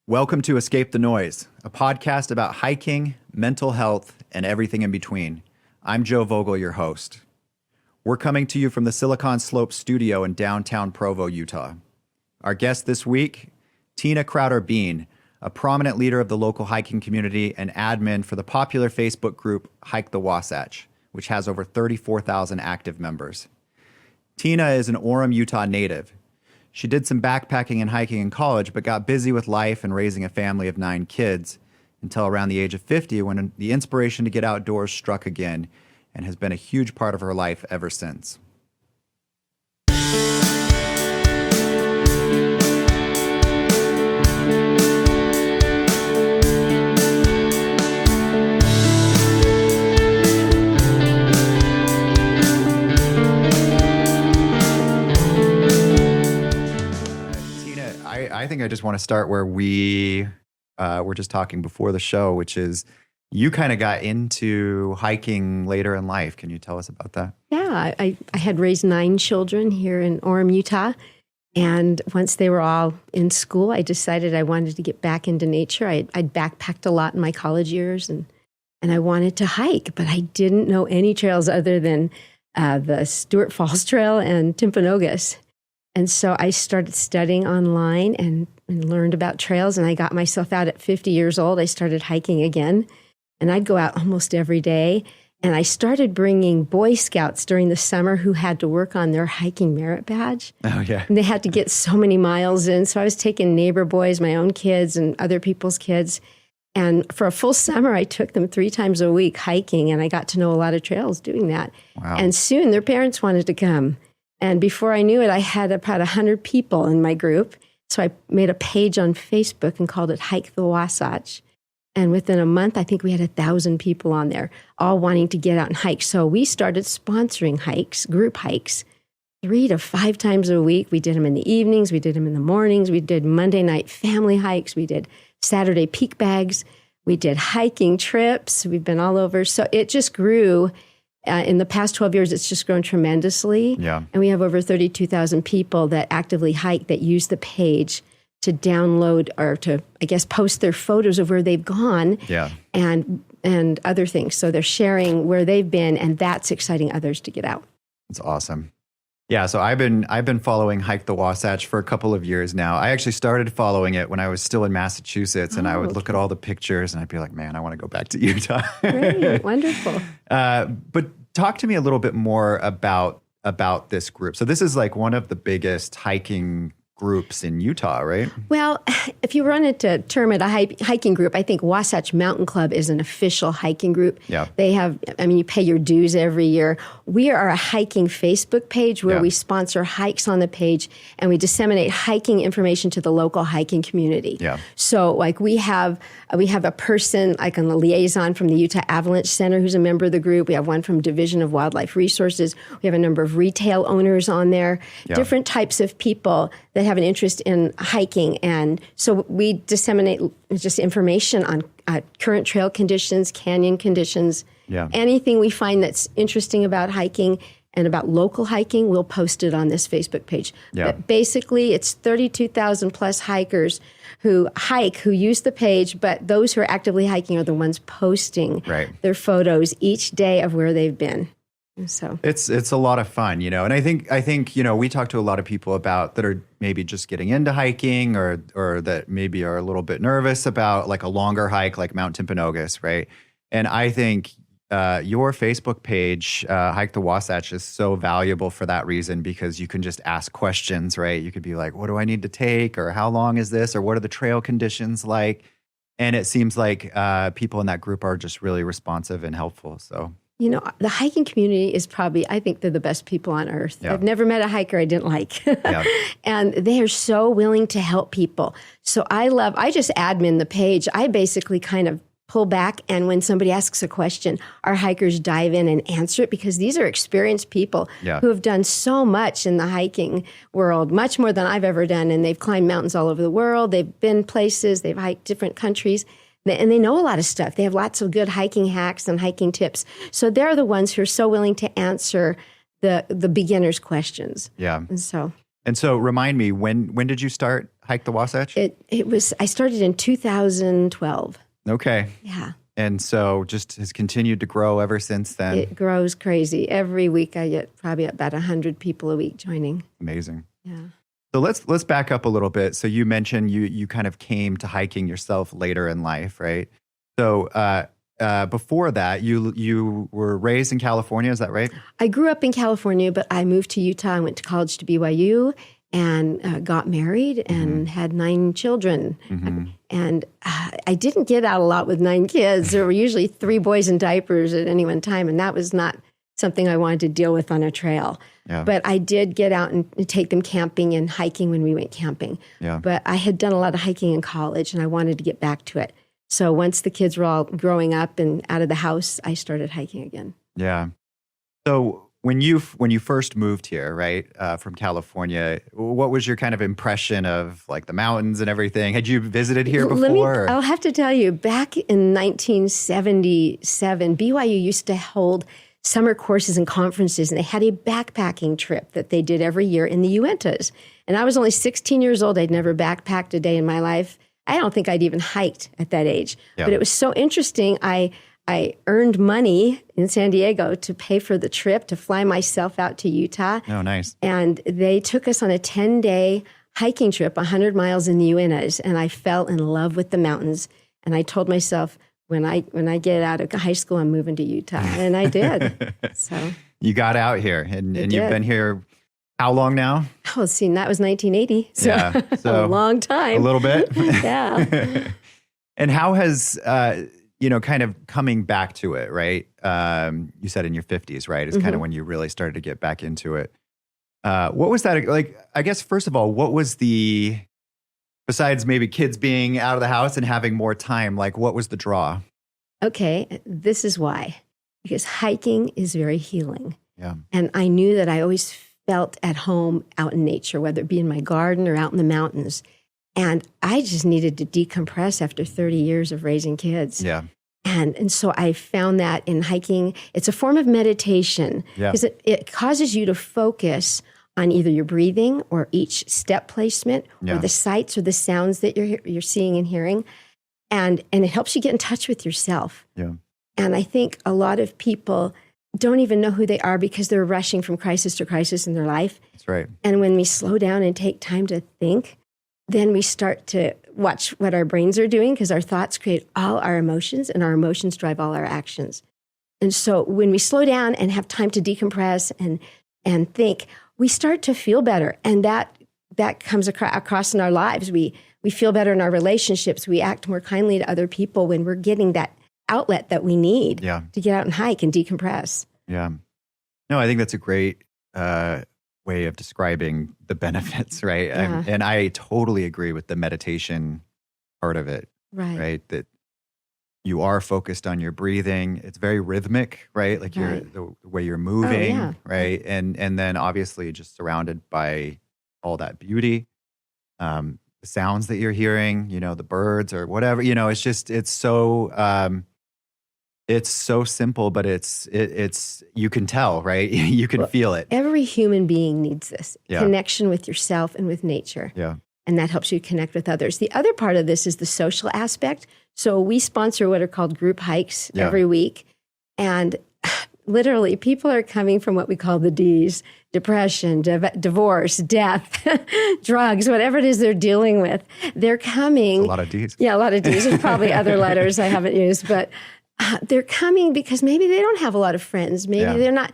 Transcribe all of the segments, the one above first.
Welcome to Escape the Noise, a podcast about hiking, mental health, and everything in between. I'm Joe Vogel, your host. We're coming to you from the Silicon Slopes studio in downtown Provo, Utah. Our guest this week, Tina Crowder-Bean, a prominent leader of the local hiking community and admin for the popular Facebook group Hike the Wasatch, which has over 34,000 active members. Tina is an Orem, Utah native. She did some backpacking and hiking in college, but got busy with life and raising a family of 9 kids until around the age of 50 when the inspiration to get outdoors struck again and has been a huge part of her life ever since. I think I just want to start where we were just talking before the show, which is you kind of got into hiking later in life. Can you tell us about that? Yeah, I had raised 9 children here in Orem, Utah. And once they were all in school, I decided I wanted to get back into nature. I'd backpacked a lot in my college years, and I wanted to hike, but I didn't know any trails other than the Stewart Falls Trail and Timpanogos. And so I started studying online and learned about trails, and I got myself out at 50 years old. I started hiking again, and I'd go out almost every day. And I started bringing Boy Scouts during the summer who had to work on their hiking merit badge. Oh, yeah. And they had to get so many miles in. So I was taking neighbor boys, my own kids, and other people's kids. And for a full summer, I took them 3 times a week hiking, and I got to know a lot of trails doing that. Wow. And soon their parents wanted to come. And before I knew it, I had about 100 people in my group. So I made a page on Facebook and called it Hike the Wasatch. And within a month, I think we had 1,000 people on there, all wanting to get out and hike. So we started sponsoring hikes, group hikes, 3 to 5 times a week. We did them in the evenings. We did them in the mornings. We did Monday night family hikes. We did Saturday peak bags. We did hiking trips. We've been all over. So it just grew. In the past 12 years, it's just grown tremendously. Yeah. And we have over 32,000 people that actively hike that use the page to download or to, I guess, post their photos of where they've gone. Yeah. And other things. So they're sharing where they've been, and that's exciting others to get out. It's awesome. Yeah, so I've been following Hike the Wasatch for a couple of years now. I actually started following it when I was still in Massachusetts, and I would look at all the pictures, and I'd be like, man, I want to go back to Utah. Great, wonderful. But talk to me a little bit more about this group. So this is like one of the biggest hiking groups in Utah, right? Well, if you wanted to term it a hiking group, I think Wasatch Mountain Club is an official hiking group. Yeah. They have, you pay your dues every year. We are a hiking Facebook page where we sponsor hikes on the page, and we disseminate hiking information to the local hiking community. Yeah. So like we have a person like on the liaison from the Utah Avalanche Center who's a member of the group. We have one from Division of Wildlife Resources. We have a number of retail owners on there, different types of people that have an interest in hiking. And so we disseminate just information on current trail conditions, canyon conditions, anything we find that's interesting about hiking and about local hiking, we'll post it on this Facebook page. Yeah. But basically, it's 32,000 plus hikers who use the page, but those who are actively hiking are the ones posting their photos each day of where they've been. So it's a lot of fun, and I think we talk to a lot of people that are maybe just getting into hiking or that maybe are a little bit nervous about like a longer hike like Mount Timpanogos, right? And I think your Facebook page, Hike the Wasatch, is so valuable for that reason because you can just ask questions, right? You could be like, what do I need to take? Or how long is this? Or what are the trail conditions like? And it seems like people in that group are just really responsive and helpful. So, the hiking community is probably, I think they're the best people on earth. Yeah. I've never met a hiker I didn't like. And they are so willing to help people. So I just admin the page. I basically kind of pull back, and when somebody asks a question, our hikers dive in and answer it because these are experienced people who have done so much in the hiking world, much more than I've ever done. And they've climbed mountains all over the world. They've been places. They've hiked different countries. And they know a lot of stuff. They have lots of good hiking hacks and hiking tips. So they're the ones who are so willing to answer the beginner's questions. Yeah. And so remind me, when did you start hike the Wasatch? It was, I started in 2012. Okay. Yeah. And so just has continued to grow ever since then. It grows crazy. Every week I get probably about 100 people a week joining. Amazing. Yeah. So let's back up a little bit. So you mentioned you kind of came to hiking yourself later in life, right? So before that, you were raised in California, is that right? I grew up in California, but I moved to Utah. I went to college to BYU and got married and had 9 children. And I didn't get out a lot with 9 kids. There were usually 3 boys in diapers at any one time, and that was not something I wanted to deal with on a trail. Yeah. But I did get out and take them camping and hiking when we went camping. Yeah. But I had done a lot of hiking in college, and I wanted to get back to it. So once the kids were all growing up and out of the house, I started hiking again. Yeah. So when you first moved here, right, from California, what was your kind of impression of like the mountains and everything? Had you visited here before? I'll have to tell you, back in 1977, BYU used to hold summer courses and conferences, and they had a backpacking trip that they did every year in the Uintas. And I was only 16 years old. I'd never backpacked a day in my life. I don't think I'd even hiked at that age. Yeah. But it was so interesting. I earned money in San Diego to pay for the trip to fly myself out to Utah. Oh, nice. And they took us on a 10-day hiking trip, 100 miles in the Uintas, and I fell in love with the mountains. And I told myself, when I get out of high school, I'm moving to Utah. And I did. So you got out here, and you've been here how long now? Oh, see, that was 1980. So, yeah, so a long time. A little bit. Yeah. And how has, kind of coming back to it, right? You said in your 50s, right? Is kind of when you really started to get back into it. What was that like? I guess, first of all, what was besides maybe kids being out of the house and having more time, like what was the draw? Okay, this is why. Because hiking is very healing. Yeah. And I knew that I always felt at home out in nature, whether it be in my garden or out in the mountains. And I just needed to decompress after 30 years of raising kids. Yeah. And so I found that in hiking, it's a form of meditation because it causes you to focus on either your breathing or each step placement or the sights or the sounds that you're seeing and hearing. And it helps you get in touch with yourself. Yeah. And I think a lot of people don't even know who they are because they're rushing from crisis to crisis in their life. That's right. And when we slow down and take time to think, then we start to watch what our brains are doing because our thoughts create all our emotions and our emotions drive all our actions. And so when we slow down and have time to decompress and think, we start to feel better. And that comes across in our lives. We feel better in our relationships. We act more kindly to other people when we're getting that outlet that we need to get out and hike and decompress. Yeah. No, I think that's a great way of describing the benefits, right? Yeah. And I totally agree with the meditation part of it, right? That you are focused on your breathing. It's very rhythmic, right? Like the way you're moving, right? And then obviously just surrounded by all that beauty, the sounds that you're hearing, the birds or whatever, it's so simple, but it's you can tell, right? You can feel it. Every human being needs this connection with yourself and with nature. Yeah. And that helps you connect with others. The other part of this is the social aspect. So we sponsor what are called group hikes every week. And literally people are coming from what we call the Ds, depression, divorce, death, drugs, whatever it is they're dealing with. They're coming. That's a lot of Ds. Yeah, a lot of Ds. There's probably other letters I haven't used, but they're coming because maybe they don't have a lot of friends. Maybe they're not.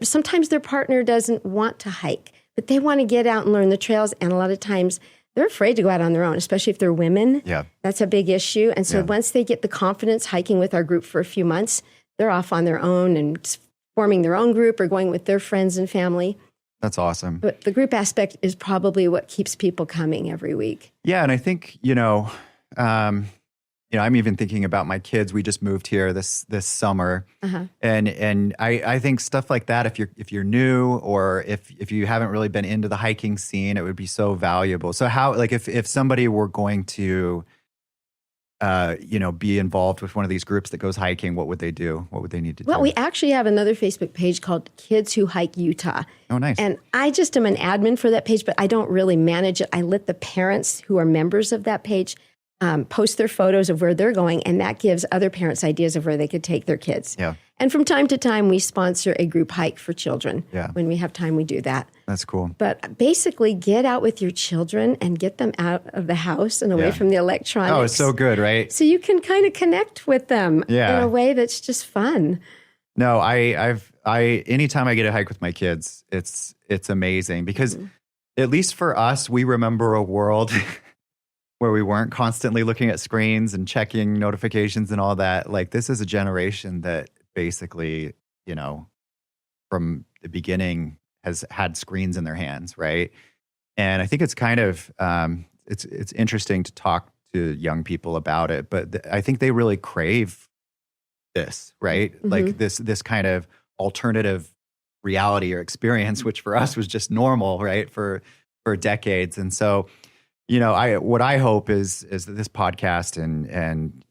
Sometimes their partner doesn't want to hike, but they want to get out and learn the trails. And a lot of times they're afraid to go out on their own, especially if they're women. Yeah. That's a big issue. And so once they get the confidence hiking with our group for a few months, they're off on their own and forming their own group or going with their friends and family. That's awesome. But the group aspect is probably what keeps people coming every week. Yeah. And I think, I'm even thinking about my kids. We just moved here this summer, and I think stuff like that. If you're new or if you haven't really been into the hiking scene, it would be so valuable. So how, like, if somebody were going to be involved with one of these groups that goes hiking, what would they do? What would they need to do? Well, we actually have another Facebook page called Kids Who Hike Utah. Oh, nice. And I just am an admin for that page, but I don't really manage it. I let the parents who are members of that page post their photos of where they're going, and that gives other parents ideas of where they could take their kids. Yeah. And from time to time, we sponsor a group hike for children. Yeah. When we have time, we do that. That's cool. But basically, get out with your children and get them out of the house and away Yeah. from the electronics. Oh, it's so good, right? So you can kind of connect with them in a way that's just fun. No, anytime I get a hike with my kids, it's amazing because at least for us, we remember a world where we weren't constantly looking at screens and checking notifications and all that. Like, this is a generation that basically, from the beginning has had screens in their hands, right? And I think it's kind of it's interesting to talk to young people about it, but I think they really crave this, right? Mm-hmm. Like this kind of alternative reality or experience, which for us was just normal, right? For decades. And so, what I hope is that this podcast and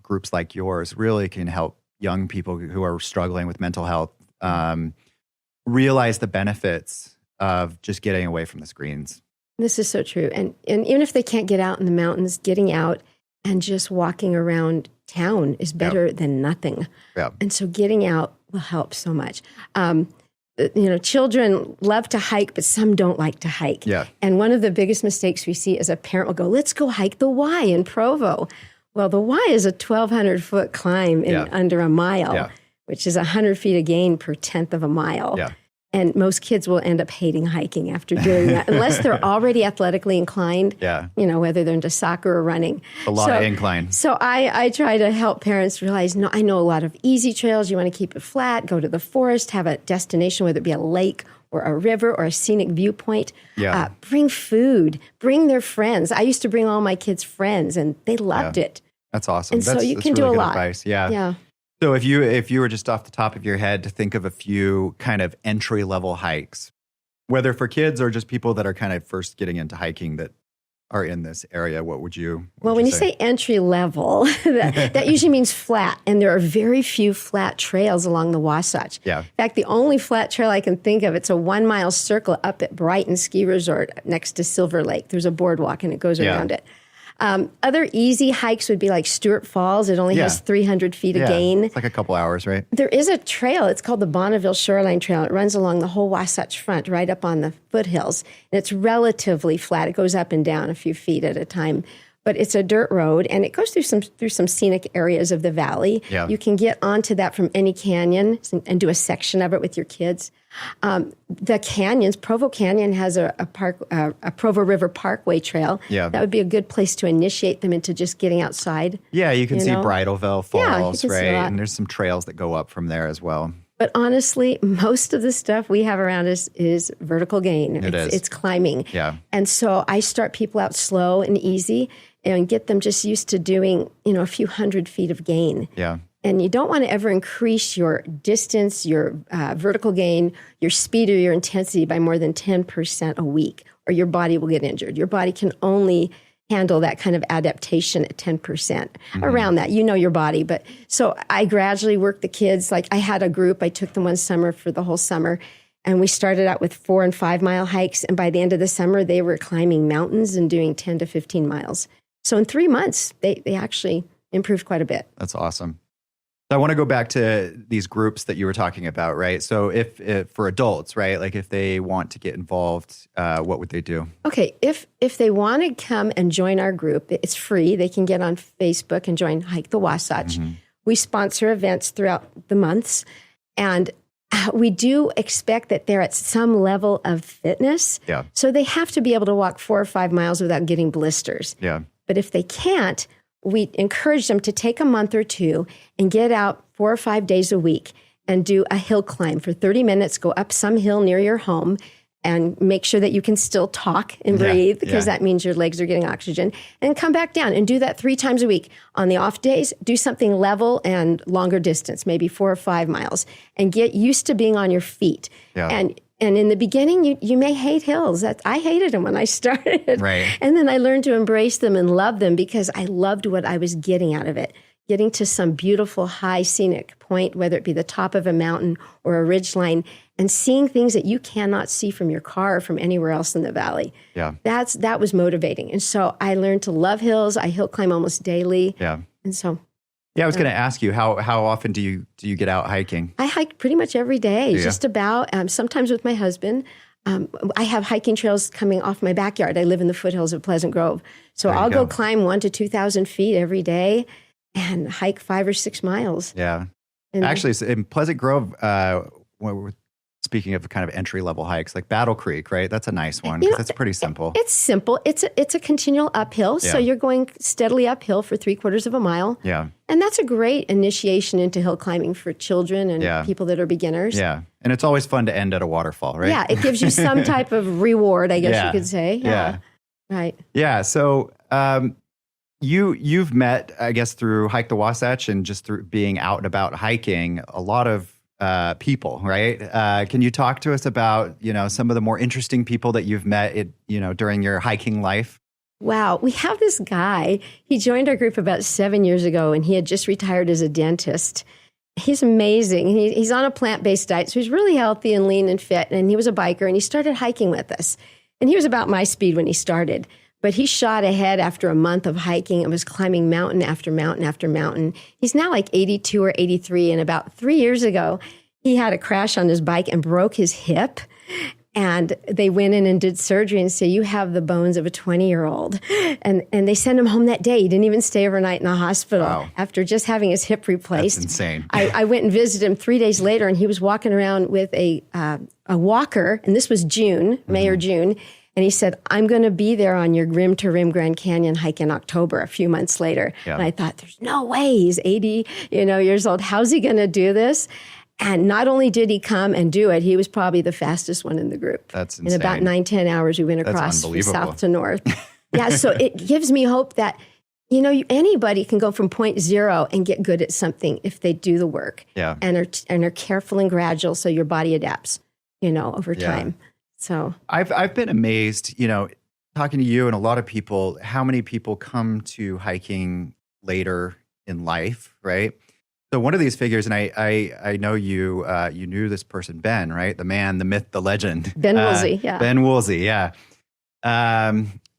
groups like yours really can help young people who are struggling with mental health realize the benefits of just getting away from the screens. This is so true. And even if they can't get out in the mountains, getting out and just walking around town is better than nothing. Yeah. And so getting out will help so much. Children love to hike, but some don't like to hike. Yeah. And one of the biggest mistakes we see is a parent will go, let's go hike the Y in Provo. Well, the Y is a 1,200-foot climb in under a mile, which is 100 feet of gain per tenth of a mile. Yeah. And most kids will end up hating hiking after doing that, unless they're already athletically inclined, whether they're into soccer or running. A lot of incline. So I try to help parents realize, no, I know a lot of easy trails. You want to keep it flat, go to the forest, have a destination, whether it be a lake or a river or a scenic viewpoint. Yeah. Bring food, bring their friends. I used to bring all my kids' friends, and they loved it. That's awesome. And so you can really do a good lot. Advice. Yeah. Yeah. So if you were just off the top of your head to think of a few kind of entry level hikes, whether for kids or just people that are kind of first getting into hiking that are in this area, what would you? Well, when you say entry level, that usually means flat, and there are very few flat trails along the Wasatch. Yeah. In fact, the only flat trail I can think of, it's a 1 mile circle up at Brighton Ski Resort next to Silver Lake. There's a boardwalk, and it goes around it. Other easy hikes would be like Stewart Falls. It only has 300 feet of gain. It's like a couple hours, right? There is a trail. It's called the Bonneville Shoreline Trail. It runs along the whole Wasatch Front, right up on the foothills. And it's relatively flat. It goes up and down a few feet at a time. But it's a dirt road, and it goes through some scenic areas of the valley. Yeah. You can get onto that from any canyon and do a section of it with your kids. The canyons, Provo Canyon has a Provo River Parkway trail. Yeah. That would be a good place to initiate them into just getting outside. Yeah, you can see Bridalveil Falls, right? And there's some trails that go up from there as well. But honestly, most of the stuff we have around us is vertical gain. It's climbing. Yeah. And so I start people out slow and easy and get them just used to doing, a few hundred feet of gain. Yeah. And you don't want to ever increase your distance, your vertical gain, your speed or your intensity by more than 10% a week, or your body will get injured. Your body can only handle that kind of adaptation at 10%. Around that, your body. But so I gradually worked the kids. Like I had a group, I took them one summer for the whole summer, and we started out with 4 and 5 mile hikes. And by the end of the summer, they were climbing mountains and doing 10 to 15 miles. So in 3 months, they actually improved quite a bit. That's awesome. I want to go back to these groups that you were talking about, right? So if for adults, right, like if they want to get involved, what would they do? Okay, if they want to come and join our group, it's free. They can get on Facebook and join Hike the Wasatch. We sponsor events throughout the months, and we do expect that they're at some level of fitness. Yeah. So they have to be able to walk 4 or 5 miles without getting blisters. Yeah. But if they can't, we encourage them to take a month or two and get out 4 or 5 days a week and do a hill climb for 30 minutes, go up some hill near your home and make sure that you can still talk and breathe because that means your legs are getting oxygen, and come back down and do that 3 times a week. On the off days, do something level and longer distance, maybe 4 or 5 miles, and get used to being on your feet. Yeah. And in the beginning, you may hate hills. I hated them when I started. Right. And then I learned to embrace them and love them because I loved what I was getting out of it. Getting to some beautiful high scenic point, whether it be the top of a mountain or a ridge line, and seeing things that you cannot see from your car or from anywhere else in the valley. Yeah. That was motivating. And so I learned to love hills. I hill climb almost daily. Yeah. And so I was going to ask you, how often do you get out hiking? I hike pretty much every day, just about, sometimes with my husband. I have hiking trails coming off my backyard. I live in the foothills of Pleasant Grove. So I'll go climb 1,000 to 2,000 feet every day and hike 5 or 6 miles. Yeah. And actually, in Pleasant Grove, when we're speaking of kind of entry-level hikes, like Battle Creek, right? That's a nice one because it's pretty simple. It's simple. It's a continual uphill. So you're going steadily uphill for 3/4 of a mile. Yeah. And that's a great initiation into hill climbing for children and people that are beginners. Yeah. And it's always fun to end at a waterfall, right? Yeah. It gives you some type of reward, I guess you could say. Yeah. Right. Yeah. So you've met, I guess, through Hike the Wasatch and just through being out and about hiking, a lot of people, right? Can you talk to us about, some of the more interesting people that you've met, during your hiking life? Wow. We have this guy. He joined our group about 7 years ago, and he had just retired as a dentist. He's amazing. He's on a plant-based diet, so he's really healthy and lean and fit, and he was a biker, and he started hiking with us. And he was about my speed when he started, but he shot ahead after a month of hiking and was climbing mountain after mountain after mountain. He's now like 82 or 83, and about 3 years ago, he had a crash on his bike and broke his hip. And they went in and did surgery and said, you have the bones of a 20-year-old. And they sent him home that day. He didn't even stay overnight in the hospital after just having his hip replaced. That's insane. I went and visited him 3 days later, and he was walking around with a walker. And this was May or June. And he said, I'm going to be there on your rim to rim Grand Canyon hike in October, a few months later. Yeah. And I thought, there's no way. He's 80 years old. How's he going to do this? And not only did he come and do it, he was probably the fastest one in the group. That's insane. In about 9-10 hours, we went across from south to north. Yeah, so it gives me hope that, anybody can go from point zero and get good at something if they do the work and are careful and gradual so your body adapts, over time. So I've been amazed, talking to you and a lot of people, how many people come to hiking later in life, right? So one of these figures, and I know you knew this person, Ben, right? The man, the myth, the legend. Ben Woolsey, yeah. Ben Woolsey, yeah.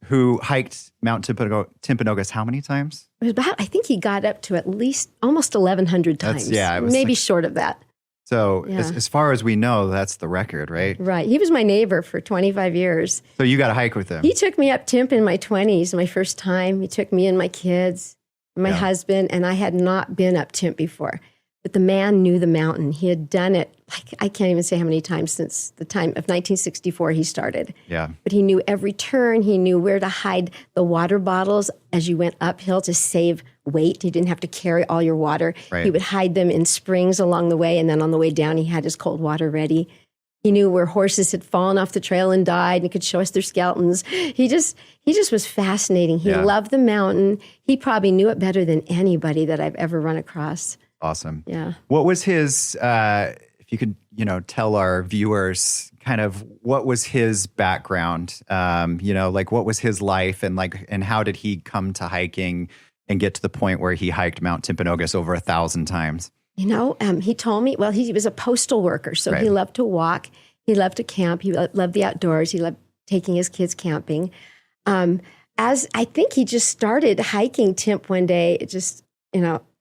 Who hiked Mount Timpanogos how many times? It was I think he got up to at least almost 1,100 times. Maybe short of that. So as far as we know, that's the record, right? Right. He was my neighbor for 25 years. So you got to hike with him. He took me up Timp in my 20s, my first time. He took me and my kids. My husband, and I had not been up Timp before. But the man knew the mountain. He had done it, I can't even say how many times since the time of 1964 he started. Yeah. But he knew every turn. He knew where to hide the water bottles as you went uphill to save weight. He didn't have to carry all your water. Right. He would hide them in springs along the way, and then on the way down, he had his cold water ready. He knew where horses had fallen off the trail and died, and he could show us their skeletons. He just was fascinating. He loved the mountain. He probably knew it better than anybody that I've ever run across. Awesome. Yeah. What was his, if you could, tell our viewers kind of what was his background, what was his life and how did he come to hiking and get to the point where he hiked Mount Timpanogos over 1,000 times? He told me, he was a postal worker, so he loved to walk. He loved to camp. He loved the outdoors. He loved taking his kids camping. As I think he just started hiking Timp one day,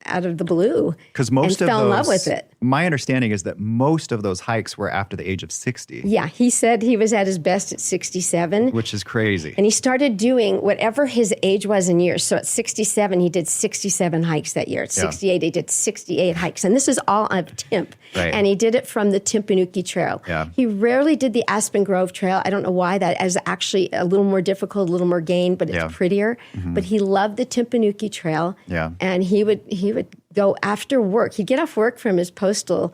out of the blue. Because most and of fell in love with it. My understanding is that most of those hikes were after the age of 60. Yeah, he said he was at his best at 67. Which is crazy. And he started doing whatever his age was in years. So at 67, he did 67 hikes that year. At 68, he did 68 hikes. And this is all of Timp. Right. And he did it from the Timpanogos Trail. Yeah. He rarely did the Aspen Grove Trail. I don't know why. That is actually a little more difficult, a little more gain, but it's prettier. Mm-hmm. But he loved the Timpanogos Trail. Yeah. And he would go after work. He'd get off work from his postal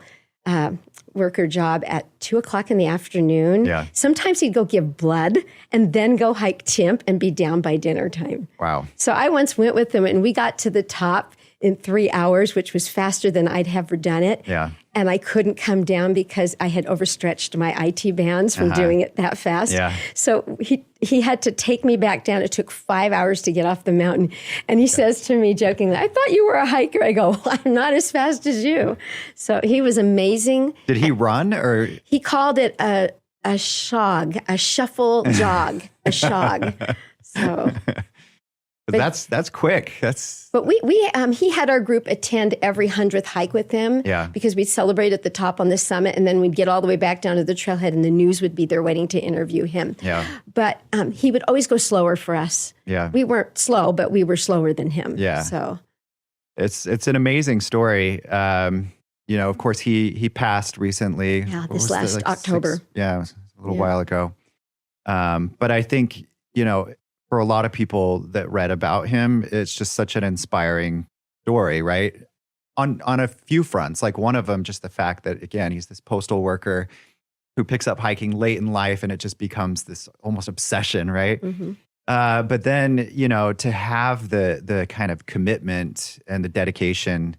worker job at 2:00 in the afternoon. Yeah. Sometimes he'd go give blood and then go hike Timp and be down by dinner time. Wow. So I once went with him and we got to the top in 3 hours, which was faster than I'd ever done it. Yeah. And I couldn't come down because I had overstretched my IT bands from doing it that fast. Yeah. So he had to take me back down. It took 5 hours to get off the mountain. And he says to me jokingly, I thought you were a hiker. I go, well, I'm not as fast as you. So he was amazing. Did he run or? He called it a shog, a shuffle jog, a shog. So... That's quick. But he had our group attend every 100th hike with him. Yeah. Because we'd celebrate at the top on the summit, and then we'd get all the way back down to the trailhead, and the news would be there waiting to interview him. Yeah. But he would always go slower for us. Yeah. We weren't slow, but we were slower than him. Yeah. So it's an amazing story. Of course, he passed recently. Yeah, this last October. It was a little while ago. But I think, for a lot of people that read about him, it's just such an inspiring story, right? On a few fronts. Like one of them, just the fact that, again, he's this postal worker who picks up hiking late in life and it just becomes this almost obsession, right? Mm-hmm. But then, to have the kind of commitment and the dedication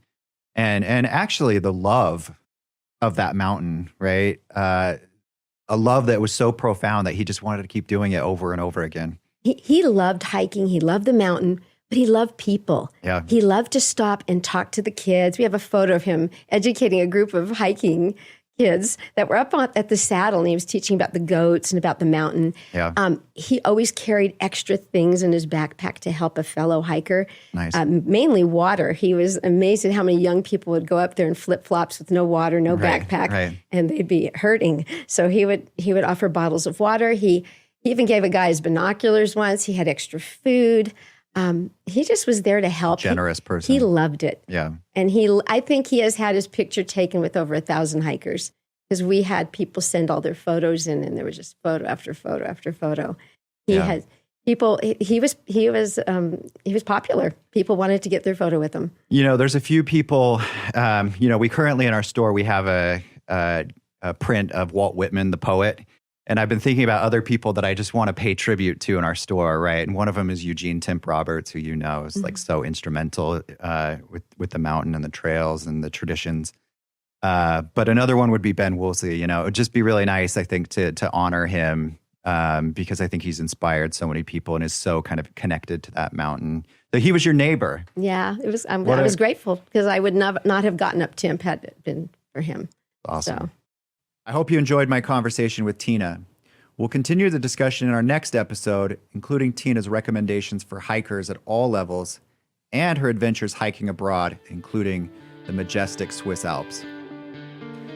and actually the love of that mountain, right? A love that was so profound that he just wanted to keep doing it over and over again. He loved hiking. He loved the mountain, but he loved people. Yeah. He loved to stop and talk to the kids. We have a photo of him educating a group of hiking kids that were up at the saddle, and he was teaching about the goats and about the mountain. Yeah. He always carried extra things in his backpack to help a fellow hiker. Nice. Mainly water. He was amazed at how many young people would go up there in flip-flops with no water, no backpack, and they'd be hurting. So he would offer bottles of water. He even gave a guy his binoculars once. He had extra food. He just was there to help. Generous person. He loved it. Yeah. And I think he has had his picture taken with over 1,000 hikers, because we had people send all their photos in, and there was just photo after photo after photo. He had people. He was popular. People wanted to get their photo with him. There's a few people. We currently in our store we have a print of Walt Whitman, the poet. And I've been thinking about other people that I just want to pay tribute to in our store, right? And one of them is Eugene Timp Roberts, who is like so instrumental with the mountain and the trails and the traditions. But another one would be Ben Woolsey. It would just be really nice, I think, to honor him because I think he's inspired so many people and is so kind of connected to that mountain. So he was your neighbor. Yeah, it was. I was grateful because I would not have gotten up Timp had it been for him. Awesome. So. I hope you enjoyed my conversation with Tina. We'll continue the discussion in our next episode, including Tina's recommendations for hikers at all levels and her adventures hiking abroad, including the majestic Swiss Alps.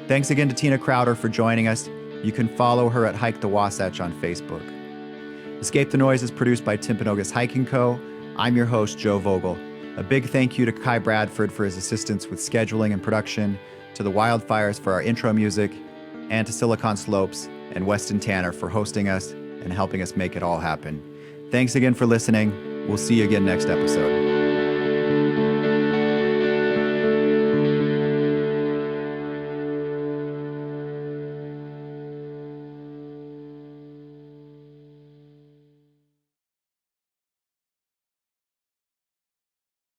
Thanks again to Tina Crowder for joining us. You can follow her at Hike the Wasatch on Facebook. Escape the Noise is produced by Timpanogos Hiking Co. I'm your host, Joe Vogel. A big thank you to Kai Bradford for his assistance with scheduling and production, to the Wildfires for our intro music, and to Silicon Slopes and Weston Tanner for hosting us and helping us make it all happen. Thanks again for listening. We'll see you again next episode.